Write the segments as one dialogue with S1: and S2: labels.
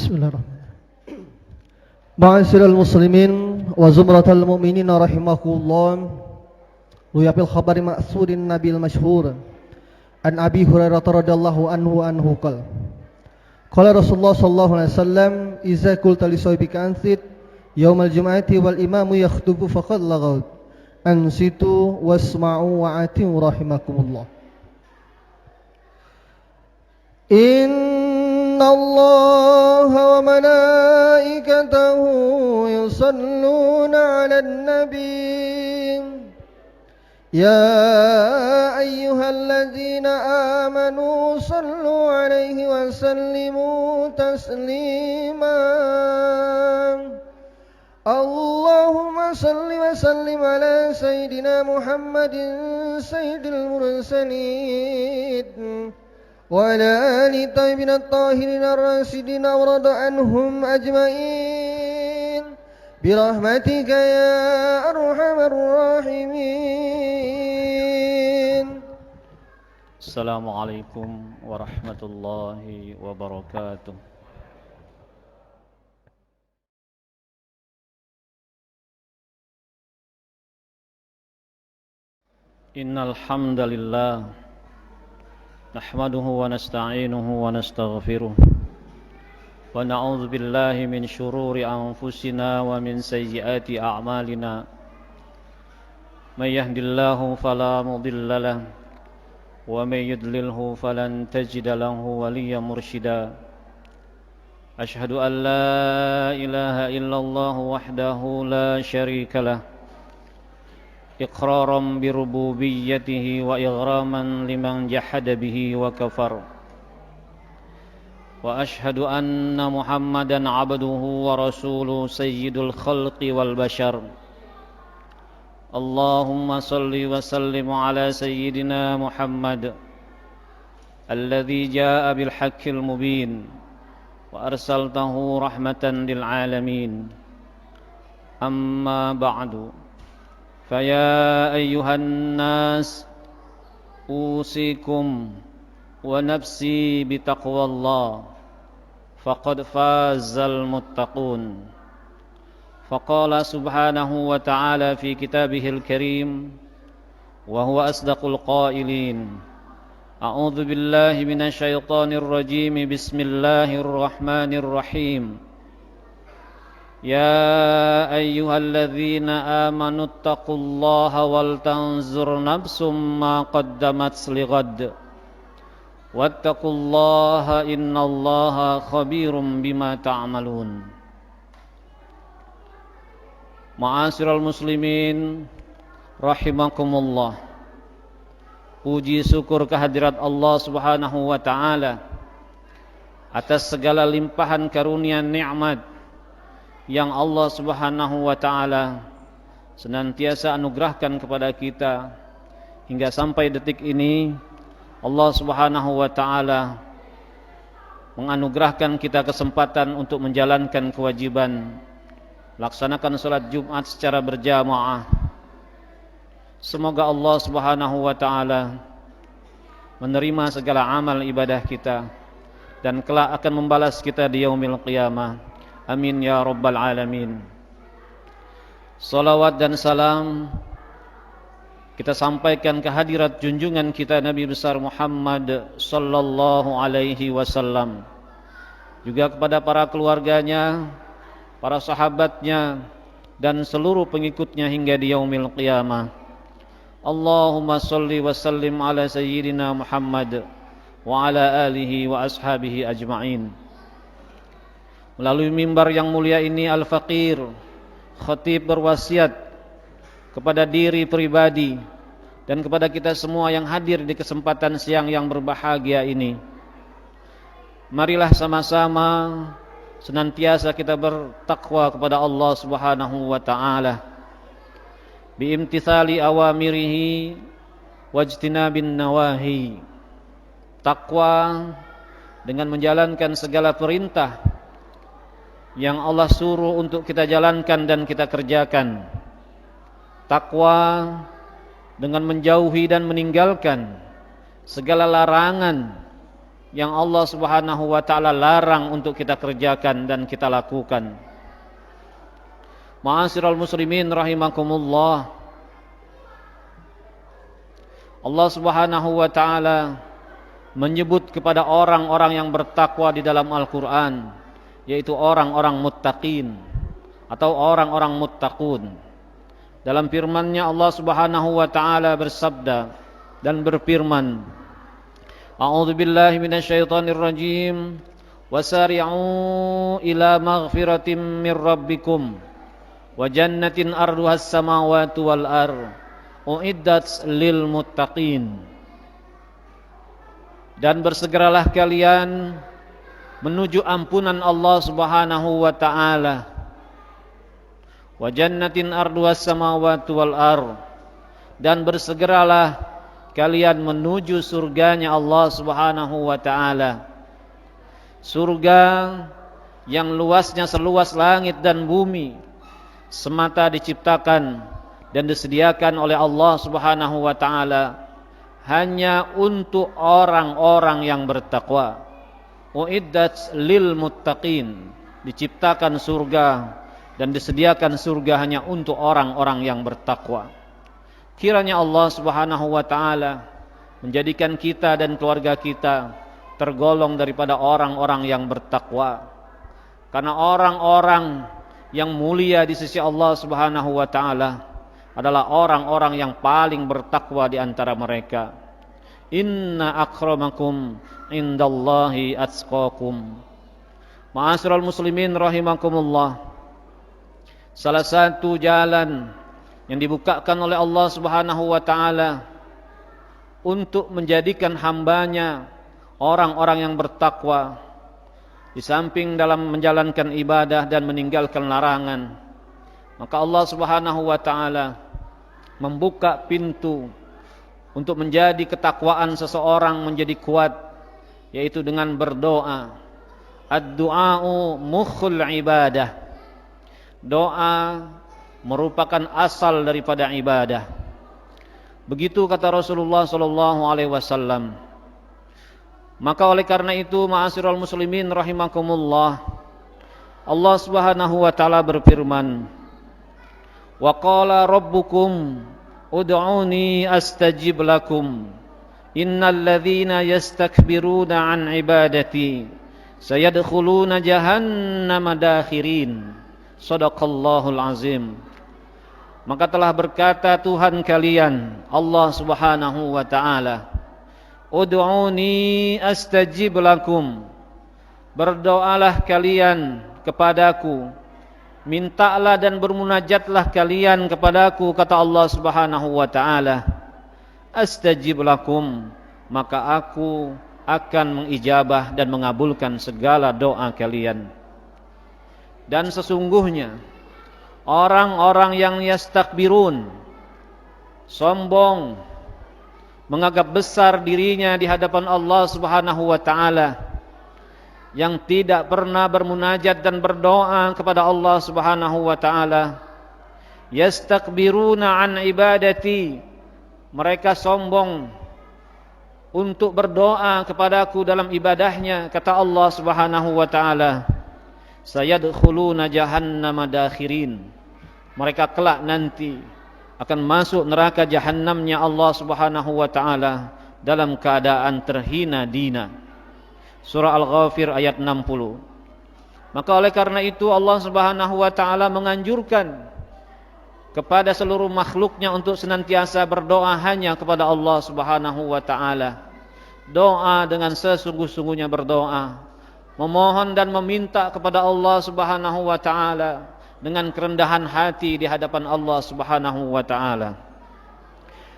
S1: Bismillahirrahmanirrahim. Ma'asyiral muslimin wa zumratal mu'minin rahimakumullah. Ruya fil khabari ma'surin nabil masyhur an Abi Hurairah radhiyallahu anhu qala Rasulullah sallallahu alaihi wasallam idza qulta li sahibika ansit yaumal jum'ati wal imamu yakhutubu faqad laghaw ansitu wasma'u wa atiu rahimakumullah. Inna Allah wa malaikatahu yusalluna 'alan nabiy ya ayyuhalladzina amanu sallu 'alaihi wa sallimu taslima. Allahumma salli wa sallim ala sayyidina Muhammadin sayyidil mursalin وعلى آل الطيبين الطاهرين الراشدين ورض عنهم أجمعين برحمتك يا أرحم الراحمين.
S2: السلام عليكم ورحمة الله وبركاته. إن الحمد لله نحمده ونستعينه ونستغفره ونعوذ بالله من شرور أنفسنا ومن سيئات أعمالنا من يهد الله فلا مضل له ومن يضلله فلن تجد له وليا مرشدا أشهد أن لا إله إلا الله وحده لا شريك له إقرارا بربوبيته وإغراما لمن جحد به وكفر وأشهد أن محمدا عبده ورسوله سيد الخلق والبشر اللهم صل وسلم على سيدنا محمد الذي جاء بالحق المبين وأرسلته رحمة للعالمين أما بعد فيا أيها الناس أوصيكم ونفسي بتقوى الله فقد فاز المتقون. فقال سبحانه وتعالى في كتابه الكريم وهو أصدق القائلين أعوذ بالله من الشيطان الرجيم بسم الله الرحمن الرحيم يا أيها الذين آمنوا اتقوا الله ولتنظر نفس ما قدمت لغد واتقوا الله إن الله خبير بما تعملون. Ma'asyiral muslimin rahimakumullah. Puji syukur kehadirat Allah Subhanahu wa taala atas segala limpahan karunia nikmat yang Allah Subhanahu wa taala senantiasa anugerahkan kepada kita hingga sampai detik ini. Allah Subhanahu wa taala menganugerahkan kita kesempatan untuk menjalankan kewajiban laksanakan salat Jumat secara berjamaah. Semoga Allah Subhanahu wa taala menerima segala amal ibadah kita dan kelak akan membalas kita di yaumil qiyamah. Amin ya rabbal alamin. Salawat dan salam kita sampaikan ke hadirat junjungan kita Nabi besar Muhammad sallallahu alaihi wasallam, juga kepada para keluarganya, para sahabatnya dan seluruh pengikutnya hingga di yaumil qiyamah. Allahumma salli wa sallim ala sayyidina Muhammad wa ala alihi wa ashabihi ajma'in. Melalui mimbar yang mulia ini Al-Faqir Khatib berwasiat kepada diri pribadi dan kepada kita semua yang hadir di kesempatan siang yang berbahagia ini. Marilah sama-sama senantiasa kita bertakwa kepada Allah Subhanahu wa taala biimtithali awamirihi wajtinabin nawahi. Takwa dengan menjalankan segala perintah yang Allah suruh untuk kita jalankan dan kita kerjakan. Takwa dengan menjauhi dan meninggalkan segala larangan yang Allah Subhanahu wa taala larang untuk kita kerjakan dan kita lakukan. Ma'asyiral muslimin rahimakumullah. Allah Subhanahu wa taala menyebut kepada orang-orang yang bertakwa di dalam Al-Qur'an, yaitu orang-orang muttaqin atau orang-orang muttaqun. Dalam firman-Nya Allah Subhanahu wa taala bersabda dan berfirman, A'udzu billahi minasyaitonir rajim. Wasari'u ila maghfiratin mir rabbikum wa jannatin arduhas samawati wal ardh uiddat lil muttaqin. Dan bersegeralah kalian menuju ampunan Allah Subhanahu wa taala. Wa jannatin arduhas samawati wal ardh, dan bersegeralah kalian menuju surganya Allah Subhanahu wa taala. Surga yang luasnya seluas langit dan bumi, semata diciptakan dan disediakan oleh Allah Subhanahu wa taala hanya untuk orang-orang yang bertakwa. Uiddat lil muttaqin, diciptakan surga dan disediakan surga hanya untuk orang-orang yang bertakwa. Kiranya Allah Subhanahu wa taala menjadikan kita dan keluarga kita tergolong daripada orang-orang yang bertakwa. Karena orang-orang yang mulia di sisi Allah Subhanahu wa taala adalah orang-orang yang paling bertakwa di antara mereka. Inna akramakum indallahi atqakum. Ma'asyiral muslimin rahimakumullah. Salah satu jalan yang dibukakan oleh Allah Subhanahu wa taala untuk menjadikan hambanya orang-orang yang bertakwa, di samping dalam menjalankan ibadah dan meninggalkan larangan, maka Allah Subhanahu wa taala membuka pintu untuk menjadi ketakwaan seseorang menjadi kuat, yaitu dengan berdoa. Ad-du'a'u mukhul ibadah. Doa merupakan asal daripada ibadah. Begitu kata Rasulullah sallallahu alaihi wasallam. Maka oleh karena itu, ma'asyiral muslimin rahimakumullah, Allah Subhanahu wa taala berfirman, "Wa qala rabbukum ud'uni astajib lakum. Innal ladzina yastakbiruna an ibadati sayadkhuluna jahannama dakhirin." Shadaqallahul azim. Maka telah berkata Tuhan kalian, Allah Subhanahu wa taala, Ud'uni astajib lakum. Berdoalah kalian kepadaku, mintalah dan bermunajatlah kalian kepadaku, kata Allah Subhanahu wa taala. Astajib lakum, maka aku akan mengijabah dan mengabulkan segala doa kalian. Dan sesungguhnya orang-orang yang yastakbirun, sombong, menganggap besar dirinya di hadapan Allah Subhanahu wa taala, yang tidak pernah bermunajat dan berdoa kepada Allah Subhanahu wa taala, yastakbiruna an ibadati, mereka sombong untuk berdoa kepadaku dalam ibadahnya, kata Allah Subhanahu wa taala, sayadkhuluna jahannama dakhirin, mereka kelak nanti akan masuk neraka jahannamnya Allah Subhanahu wa taala dalam keadaan terhina dina. Surah Al-Ghafir ayat 60. Maka oleh karena itu Allah Subhanahu wa taala menganjurkan kepada seluruh makhluknya untuk senantiasa berdoa hanya kepada Allah Subhanahu wa taala. Doa dengan sesungguh-sungguhnya berdoa, memohon dan meminta kepada Allah Subhanahu wa taala dengan kerendahan hati di hadapan Allah Subhanahu wa taala.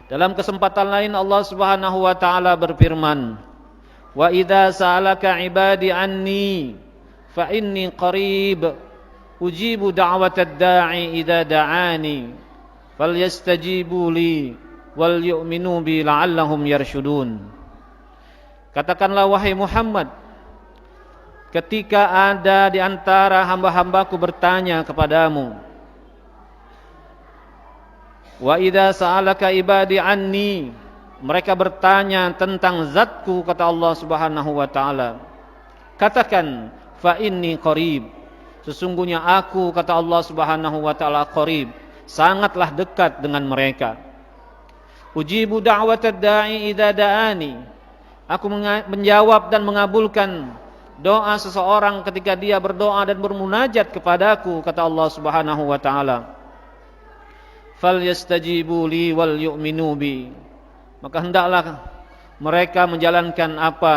S2: Dalam kesempatan lain Allah Subhanahu wa taala berfirman, "Wa idza sa'alaka 'ibadi anni fa inni qarib ujibu da'watad da'i idza da'ani falyastajibu li wal yu'minu bi la'allahum yarshudun." Katakanlah wahai Muhammad, ketika ada di antara hamba-hambaku bertanya kepadamu, wa idza sa'alaka ibadi anni, mereka bertanya tentang zatku, kata Allah Subhanahu wa taala, katakan fa inni qarib, sesungguhnya aku, kata Allah Subhanahu wa taala, qarib, sangatlah dekat dengan mereka. Ujibu da'watad da'i idza da'ani, aku menjawab dan mengabulkan doa seseorang ketika dia berdoa dan bermunajat kepadaku, kata Allah Subhanahu wa taala. Falyastajibu li wal yu'minu bi, maka hendaklah mereka menjalankan apa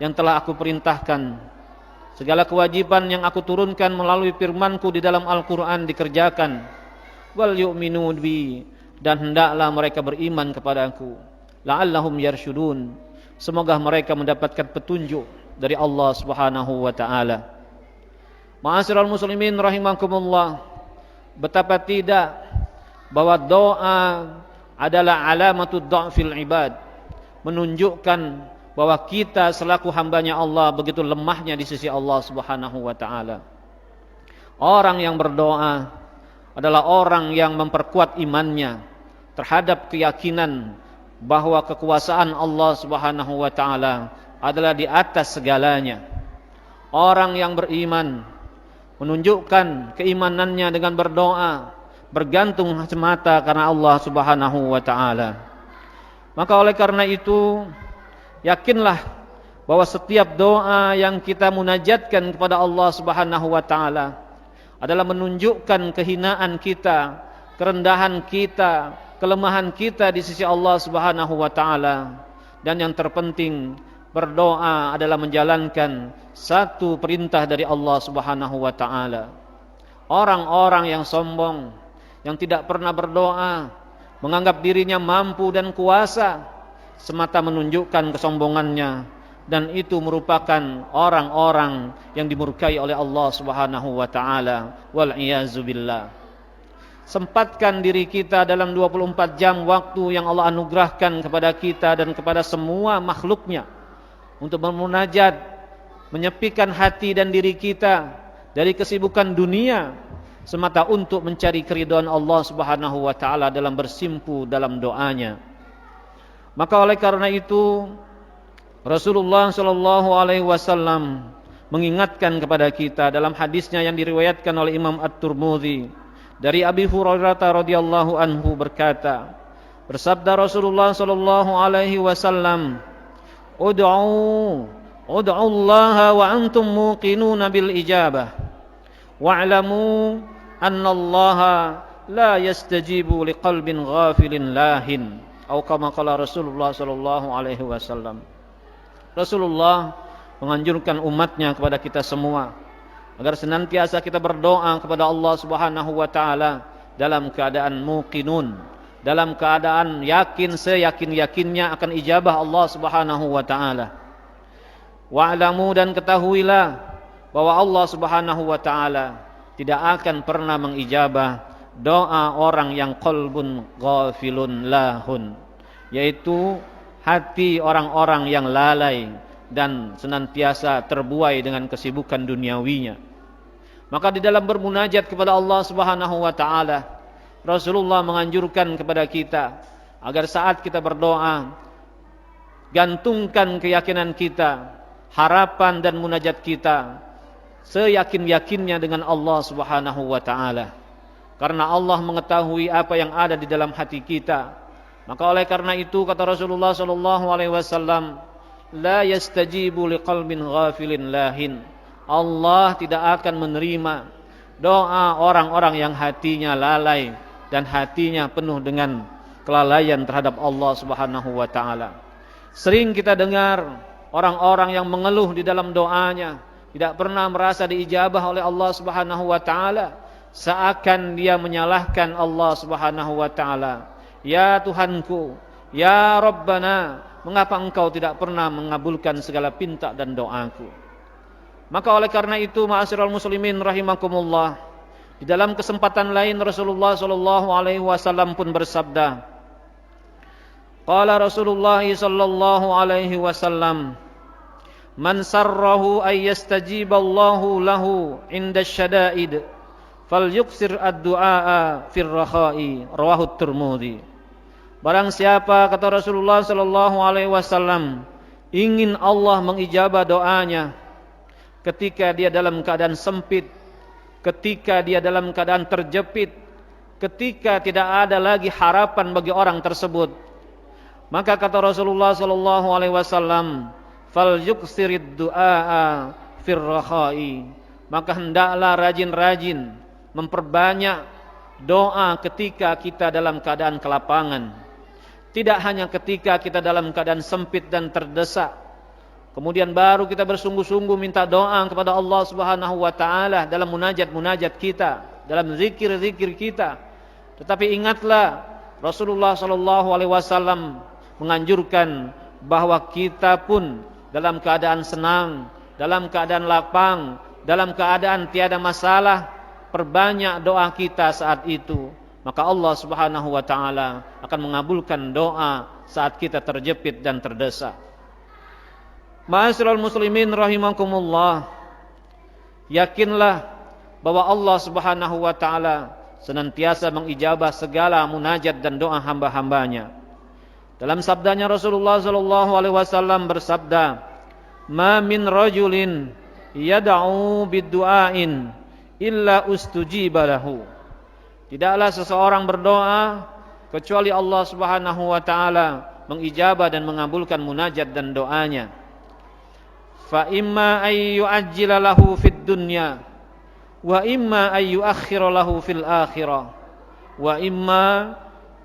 S2: yang telah aku perintahkan. Segala kewajiban yang aku turunkan melalui firman-Ku di dalam Al-Qur'an dikerjakan. Wal yu'minu bi, dan hendaklah mereka beriman kepadaku. La'allahum yarsyudun, semoga mereka mendapatkan petunjuk dari Allah Subhanahu wa taala. Ma'asyiral muslimin rahimakumullah, betapa tidak bahwa doa adalah alamatud dha'fil ibad, menunjukkan bahwa kita selaku hambanya Allah begitu lemahnya di sisi Allah Subhanahu wa taala. Orang yang berdoa adalah orang yang memperkuat imannya terhadap keyakinan bahwa kekuasaan Allah Subhanahu wa taala adalah di atas segalanya. Orang yang beriman menunjukkan keimanannya dengan berdoa, bergantung semata karena Allah Subhanahu wa taala. Maka oleh karena itu, yakinlah bahwa setiap doa yang kita munajatkan kepada Allah Subhanahu wa taala adalah menunjukkan kehinaan kita, kerendahan kita, kelemahan kita di sisi Allah Subhanahu wa taala. Dan yang terpenting, berdoa adalah menjalankan satu perintah dari Allah Subhanahu wa taala. Orang-orang yang sombong, yang tidak pernah berdoa, menganggap dirinya mampu dan kuasa, semata menunjukkan kesombongannya, dan itu merupakan orang-orang yang dimurkai oleh Allah Subhanahu wa taala. Wal iyazu billah. Sempatkan diri kita dalam 24 jam waktu yang Allah anugerahkan kepada kita dan kepada semua makhluknya untuk bermunajat, menyepikan hati dan diri kita dari kesibukan dunia semata untuk mencari keridhaan Allah Subhanahu wa taala dalam bersimpu dalam doanya. Maka oleh karena itu, Rasulullah sallallahu alaihi wasallam mengingatkan kepada kita dalam hadisnya yang diriwayatkan oleh Imam At-Tirmidzi dari Abi Hurairah radhiyallahu anhu berkata, bersabda Rasulullah sallallahu alaihi wasallam, ud'u Allah wa antum muqinuna bil ijabah wa'lamu annallaha la yastajibu liqalbin ghafilin lahin, atau kama qala Rasulullah sallallahu alaihi wasallam. Rasulullah menganjurkan umatnya kepada kita semua agar senantiasa kita berdoa kepada Allah Subhanahu wa taala dalam keadaan muqinun, dalam keadaan yakin seyakin-yakinnya akan ijabah Allah Subhanahu wa taala. Wa'lamu, dan ketahuilah bahwa Allah Subhanahu wa taala tidak akan pernah mengijabah doa orang yang qalbun ghafilun lahun, yaitu hati orang-orang yang lalai dan senantiasa terbuai dengan kesibukan duniawinya. Maka di dalam bermunajat kepada Allah Subhanahu wa taala, Rasulullah menganjurkan kepada kita agar saat kita berdoa, gantungkan keyakinan kita, harapan dan munajat kita seyakin-yakinnya dengan Allah Subhanahu wa taala. Karena Allah mengetahui apa yang ada di dalam hati kita. Maka oleh karena itu kata Rasulullah sallallahu alaihi wasallam, la yastajibu liqalbin ghafilin lahin. Allah tidak akan menerima doa orang-orang yang hatinya lalai dan hatinya penuh dengan kelalaian terhadap Allah Subhanahu wa taala. Sering kita dengar orang-orang yang mengeluh di dalam doanya, tidak pernah merasa diijabah oleh Allah Subhanahu wa taala, seakan dia menyalahkan Allah Subhanahu wa taala. Ya Tuhanku, ya Rabbana, mengapa engkau tidak pernah mengabulkan segala pinta dan doaku? Maka oleh karena itu, ma'asyiral muslimin rahimakumullah, di dalam kesempatan lain Rasulullah sallallahu alaihi wasallam pun bersabda, qala Rasulullah sallallahu alaihi wasallam, man sarrahu ay yastajiballahu lahu inda syada'id falyuksir ad-du'a fir rakha'i, rawahu Tirmidzi. Barang siapa, kata Rasulullah sallallahu alaihi wasallam, ingin Allah mengijabah doanya ketika dia dalam keadaan sempit, ketika dia dalam keadaan terjepit, ketika tidak ada lagi harapan bagi orang tersebut, maka kata Rasulullah sallallahu alaihi wasallam, fal yuksirid du'a fir rakhai, maka hendaklah rajin-rajin memperbanyak doa ketika kita dalam keadaan kelapangan. Tidak hanya ketika kita dalam keadaan sempit dan terdesak, kemudian baru kita bersungguh-sungguh minta doa kepada Allah Subhanahu wa taala dalam munajat-munajat kita, dalam zikir-zikir kita. Tetapi ingatlah, Rasulullah sallallahu alaihi wasallam menganjurkan bahwa kita pun dalam keadaan senang, dalam keadaan lapang, dalam keadaan tiada masalah, perbanyak doa kita saat itu, maka Allah Subhanahu wa taala akan mengabulkan doa saat kita terjepit dan terdesak. Ma'asyiral muslimin rahimakumullah, yakinlah bahwa Allah Subhanahu wa taala senantiasa mengijabah segala munajat dan doa hamba-hambanya. Dalam sabdanya Rasulullah sallallahu alaihi wasallam bersabda, "Ma min rajulin yad'u bid-du'ain illa ustujiba lahu." Tidaklah seseorang berdoa kecuali Allah Subhanahu wa taala mengijabah dan mengabulkan munajat dan doanya. Fa imma ay yu'ajjila lahu fid dunya wa imma ay yu'akhkhira lahu fil akhirah wa imma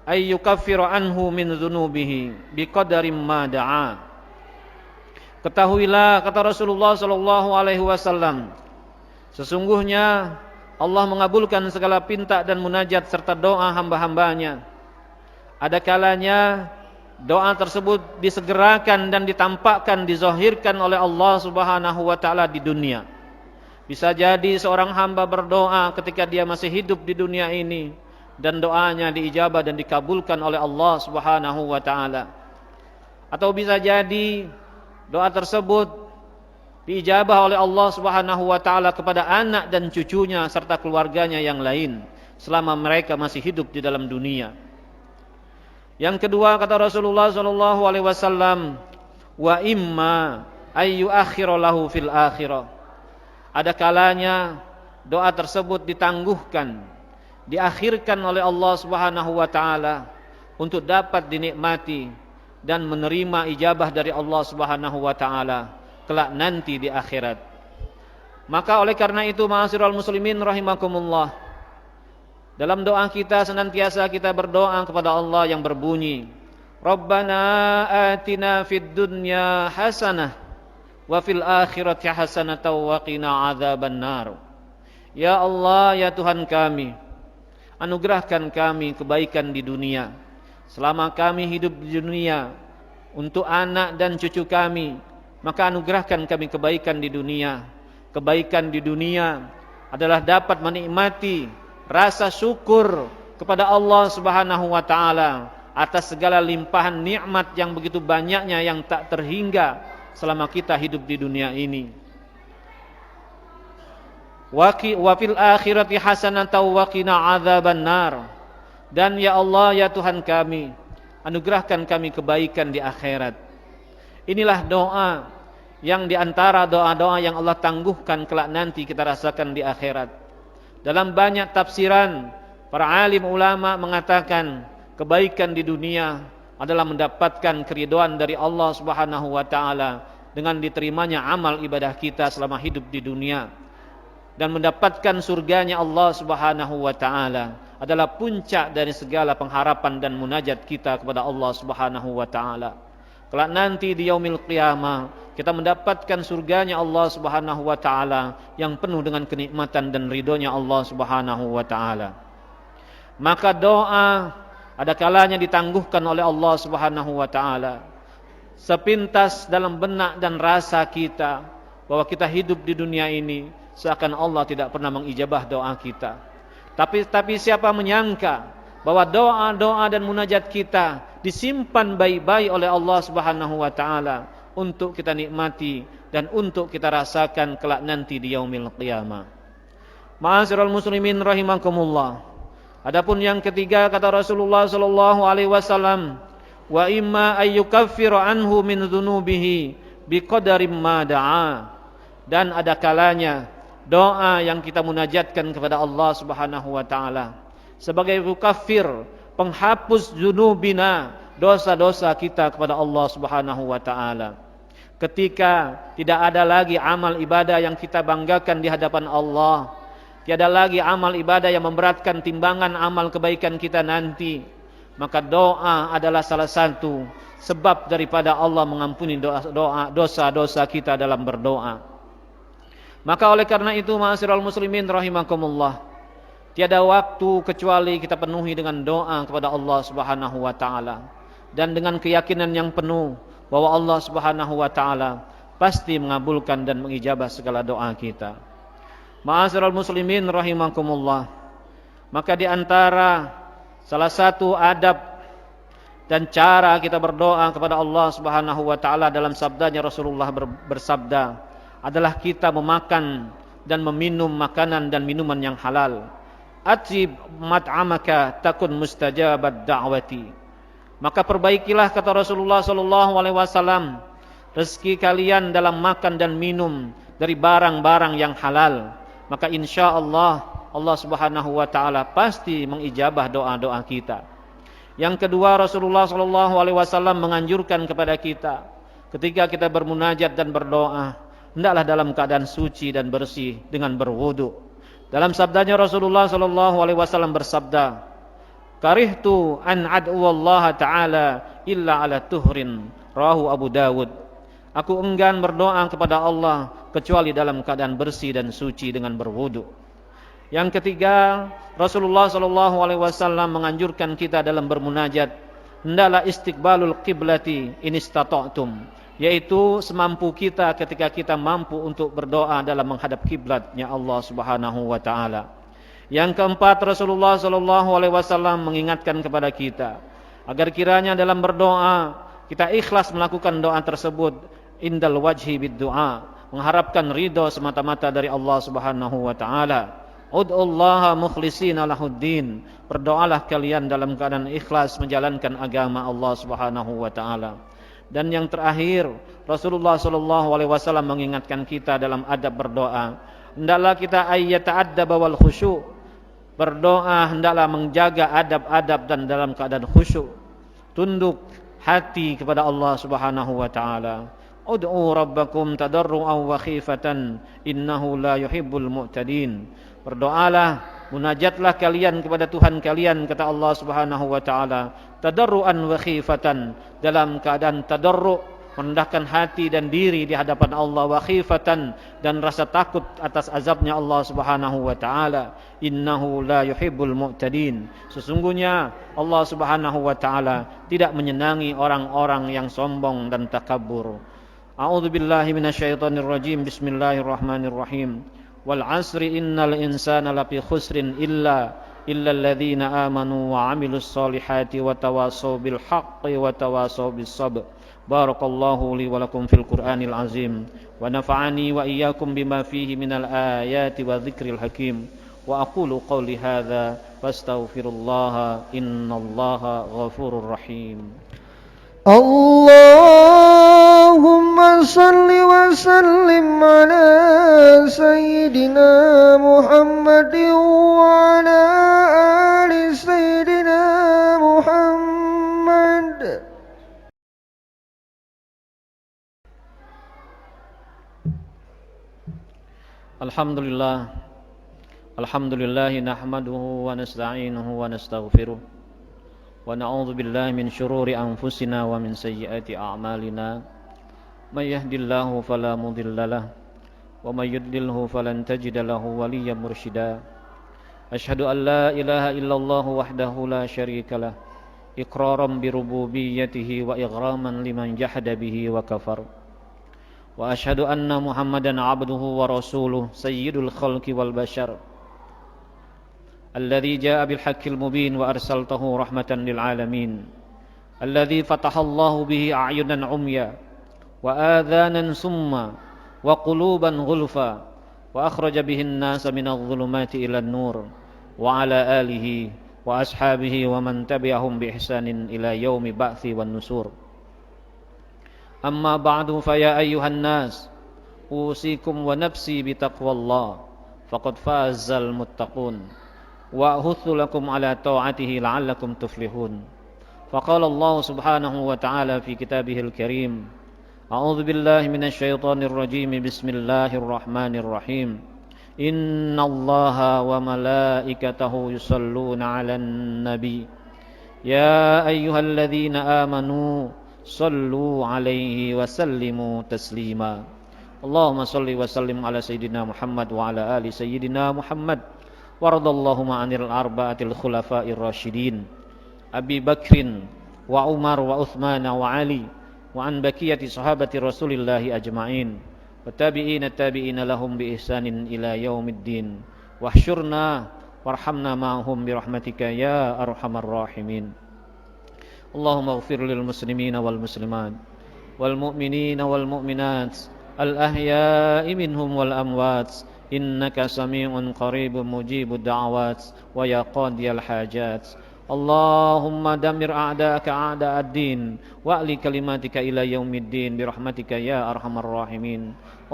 S2: ay yukaffiru anhu min dzunubihi biqadari ma da'a. Ketahuilah, kata Rasulullah sallallahu alaihi wasallam, sesungguhnya Allah mengabulkan segala pinta dan munajat serta doa hamba-hambanya. Ada kalanya doa tersebut disegerakan dan ditampakkan, dizahirkan oleh Allah Subhanahu wa taala di dunia. Bisa jadi seorang hamba berdoa ketika dia masih hidup di dunia ini dan doanya diijabah dan dikabulkan oleh Allah Subhanahu wa taala. Atau bisa jadi doa tersebut diijabah oleh Allah Subhanahu wa taala kepada anak dan cucunya serta keluarganya yang lain selama mereka masih hidup di dalam dunia. Yang kedua, kata Rasulullah sallallahu alaihi wasallam, wa imma ay yu'akhkhira lahu fil akhirah. Ada kalanya doa tersebut ditangguhkan, diakhirkan oleh Allah Subhanahu wa taala untuk dapat dinikmati dan menerima ijabah dari Allah Subhanahu wa taala kelak nanti di akhirat. Maka oleh karena itu, ma'asyiral muslimin rahimakumullah, dalam doa kita senantiasa kita berdoa kepada Allah yang berbunyi, Rabbana atina fid dunya hasanah wa fil akhirati hasanatan wa qina adzabannar. Ya Allah, ya Tuhan kami, anugerahkan kami kebaikan di dunia selama kami hidup di dunia, untuk anak dan cucu kami, maka anugerahkan kami kebaikan di dunia. Kebaikan di dunia adalah dapat menikmati rasa syukur kepada Allah Subhanahu wa taala atas segala limpahan nikmat yang begitu banyaknya yang tak terhingga selama kita hidup di dunia ini. Wa fil akhirati hasanatan wa qina adzabannar. Dan ya Allah, ya Tuhan kami, anugerahkan kami kebaikan di akhirat. Inilah doa yang diantara doa-doa yang Allah tangguhkan kelak nanti kita rasakan di akhirat. Dalam banyak tafsiran, para alim ulama mengatakan kebaikan di dunia adalah mendapatkan keridhaan dari Allah Subhanahu wa taala dengan diterimanya amal ibadah kita selama hidup di dunia, dan mendapatkan surganya Allah Subhanahu wa taala adalah puncak dari segala pengharapan dan munajat kita kepada Allah Subhanahu wa taala. Kelak nanti di yaumil qiyamah kita mendapatkan surganya Allah Subhanahu wa taala yang penuh dengan kenikmatan dan ridhonya Allah Subhanahu wa taala. Maka doa ada kalanya ditangguhkan oleh Allah Subhanahu wa taala. Sepintas dalam benak dan rasa kita bahwa kita hidup di dunia ini seakan Allah tidak pernah mengijabah doa kita. Tapi siapa menyangka bahwa doa-doa dan munajat kita disimpan baik-baik oleh Allah Subhanahu wa taala untuk kita nikmati dan untuk kita rasakan kelak nanti di yaumil qiyamah. Ma'asyiral muslimin rahimakumullah. Adapun yang ketiga kata Rasulullah sallallahu alaihi wasallam, wa imma ayyukaffiru anhu min dzunubihi biqadari ma da'a. Dan ada kalanya doa yang kita munajatkan kepada Allah Subhanahu wa taala sebagai mukaffir, penghapus dzunubina, dosa-dosa kita kepada Allah Subhanahu wa taala. Ketika tidak ada lagi amal ibadah yang kita banggakan di hadapan Allah, tiada lagi amal ibadah yang memberatkan timbangan amal kebaikan kita nanti, maka doa adalah salah satu sebab daripada Allah mengampuni dosa-dosa kita dalam berdoa. Maka oleh karena itu, ma'asyiral muslimin rahimakumullah, tiada waktu kecuali kita penuhi dengan doa kepada Allah Subhanahu wa taala, dan dengan keyakinan yang penuh bahwa Allah Subhanahu wa taala pasti mengabulkan dan mengijabah segala doa kita. Ma'asyiral muslimin rahimakumullah, maka di antara salah satu adab dan cara kita berdoa kepada Allah Subhanahu wa taala dalam sabdanya Rasulullah bersabda adalah kita memakan dan meminum makanan dan minuman yang halal. Atib mat'amaka takun mustajabad da'wati. Maka perbaikilah, kata Rasulullah sallallahu alaihi wasallam, rezeki kalian dalam makan dan minum dari barang-barang yang halal, maka insyaallah Allah Subhanahu wa taala pasti mengijabah doa-doa kita. Yang kedua, Rasulullah sallallahu alaihi wasallam menganjurkan kepada kita ketika kita bermunajat dan berdoa, hendaklah dalam keadaan suci dan bersih dengan berwudu. Dalam sabdanya Rasulullah sallallahu alaihi wasallam bersabda, "Karihtu an ad'u Allah taala illa ala tuhrin." Rawahu Abu Dawud. Aku enggan berdoa kepada Allah kecuali dalam keadaan bersih dan suci dengan berwudu. Yang ketiga, Rasulullah sallallahu alaihi wasallam menganjurkan kita dalam bermunajat, hendaklah istiqbalul qiblati in istata'tum, yaitu semampu kita ketika kita mampu untuk berdoa dalam menghadap kiblatnya Allah Subhanahu wa taala. Yang keempat, Rasulullah sallallahu alaihi wasallam mengingatkan kepada kita agar kiranya dalam berdoa kita ikhlas melakukan doa tersebut indal wajhi bid du'a, mengharapkan ridha semata-mata dari Allah Subhanahu wa taala. Ud'ullaha mukhlishina lahuddin, berdoalah kalian dalam keadaan ikhlas menjalankan agama Allah Subhanahu wa taala. Dan yang terakhir, Rasulullah sallallahu alaihi wasallam mengingatkan kita dalam adab berdoa, hendaklah kita ayyata'addab wal khusyu', berdoa hendaklah menjaga adab-adab dan dalam keadaan khusyuk, tunduk hati kepada Allah Subhanahu wa taala. Ud'u rabbakum tadarru'an wa khifatan innahu la yuhibbul mu'tadin. Berdoalah, munajatlah kalian kepada Tuhan kalian, kata Allah Subhanahu wa taala, tadarruan wa khifatan, dalam keadaan tadarru', merendahkan hati dan diri di hadapan Allah, wa khifatan, dan rasa takut atas azabnya Allah Subhanahu wa taala. Innahu la yuhibbul mu'tadin. Sesungguhnya Allah Subhanahu wa taala tidak menyenangi orang-orang yang sombong dan takabur. A'udzu billahi minasyaitonir rajim. Bismillahirrahmanirrahim. Wal 'asri innal insana lafi khusrin illa alladzina amanu wa 'amilus solihati wa tawasaw bil haqqi wa tawasaw bis sabr. Barakallahu li wa lakum fil Qur'anil azim wa nafa'ani wa iyyakum bima fihi minal ayati wa dzikril hakim. Wa aqulu qawli hadza wastaghfirullaha innallaha ghafurur rahim.
S1: Allahumma salli wa sallim ala sayyidina Muhammadin wa ala ali sayyidina Muhammad.
S2: Alhamdulillah nahmaduhu wa nasta'inuhu wa nastaghfiruh wa na'udzu billahi min syururi anfusina wa min sayyiati a'malina. May yahdihillahu fala mudhillalah wa may yudlilhu falan tajida lahu waliyyan mursyida. Asyhadu an la ilaha illallah wahdahu la syarikalah iqraran bi rububiyyatihi wa ighraman liman jahada bihi wa kafar. Wa asyhadu anna Muhammadan 'abduhu wa rasuluh sayyidul khalqi wal bashar alladzi jaa'a bil haqqil mubin wa arsaltahu rahmatan lil alamin alladzi fatahallahu bihi a'yunan umya wa adhanan summa wa quluban ghulfa wa akhraja bihi an-nasa minadh dhulumati ilan nur wa ala alihi وأصحابه ومن تبعهم بإحسان إلى يوم بعث والنشور. أما بعد فيا أيها الناس أوصيكم ونفسي بتقوى الله فقد فاز المتقون وأحث لكم على طاعته لعلكم تفلحون. فقال الله سبحانه وتعالى في كتابه الكريم: أعوذ بالله من الشيطان الرجيم بسم الله الرحمن الرحيم إن الله وملائكته يصلون على النبي يا أيها الذين آمنوا صلوا عليه وسلموا تسليما. اللهم صل وسلم على سيدنا محمد وعلى آل سيدنا محمد وارض اللهم عن الأربعة الخلفاء الراشدين أبي بكر وعمر وعثمان وعلي وعن بقية صحابة رسول الله أجمعين والتابعين التابعين لهم بإحسان إلى يوم الدين واحشرنا وارحمنا معهم برحمتك يا أرحم الراحمين. اللهم اغفر للمسلمين والمسلمات والمؤمنين والمؤمنات الأحياء منهم والأموات إنك سميع قريب مجيب الدعوات ويا قاضي الحاجات. اللهم دمر أعداءك أعداء الدين وأعل كلماتك إلى يوم الدين برحمتك يا أرحم الراحمين.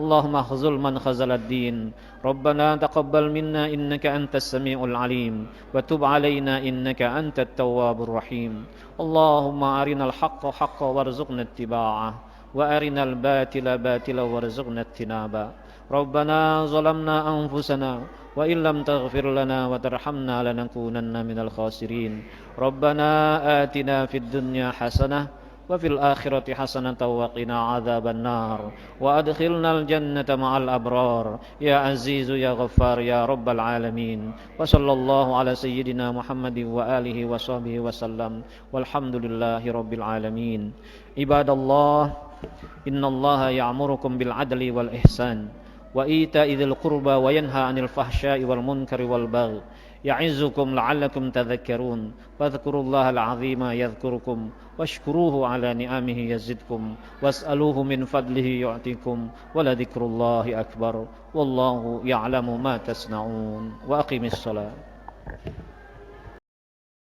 S2: اللهم اخذل من خذل الدين. ربنا تقبل منا إنك أنت السميع العليم وتب علينا إنك أنت التواب الرحيم. اللهم أرنا الحق حقا وارزقنا اتباعه وأرنا الباطل باطلا وارزقنا اجتنابه. ربنا ظلمنا أنفسنا وإن لم تغفر لنا وترحمنا لنكونن من الخاسرين. ربنا آتنا في الدنيا حسنة وفي الآخرة حسنة وقنا عذاب النار وأدخلنا الجنة مع الأبرار يا عزيز يا غفار يا رب العالمين. وصلى الله على سيدنا محمد وآله وصحبه وسلم والحمد لله رب العالمين. عباد الله إن الله يأمركم بالعدل والإحسان وإيتاء ذي القربى وينهى عن الفحشاء والمنكر والبغي يعظكم لعلكم تذكرون. فاذكروا الله العظيم يذكركم واشكروه على نعمه يزدكم واسألوه من فضله يعطيكم ولذكر الله أكبر والله يعلم ما تصنعون. وأقم الصلاة.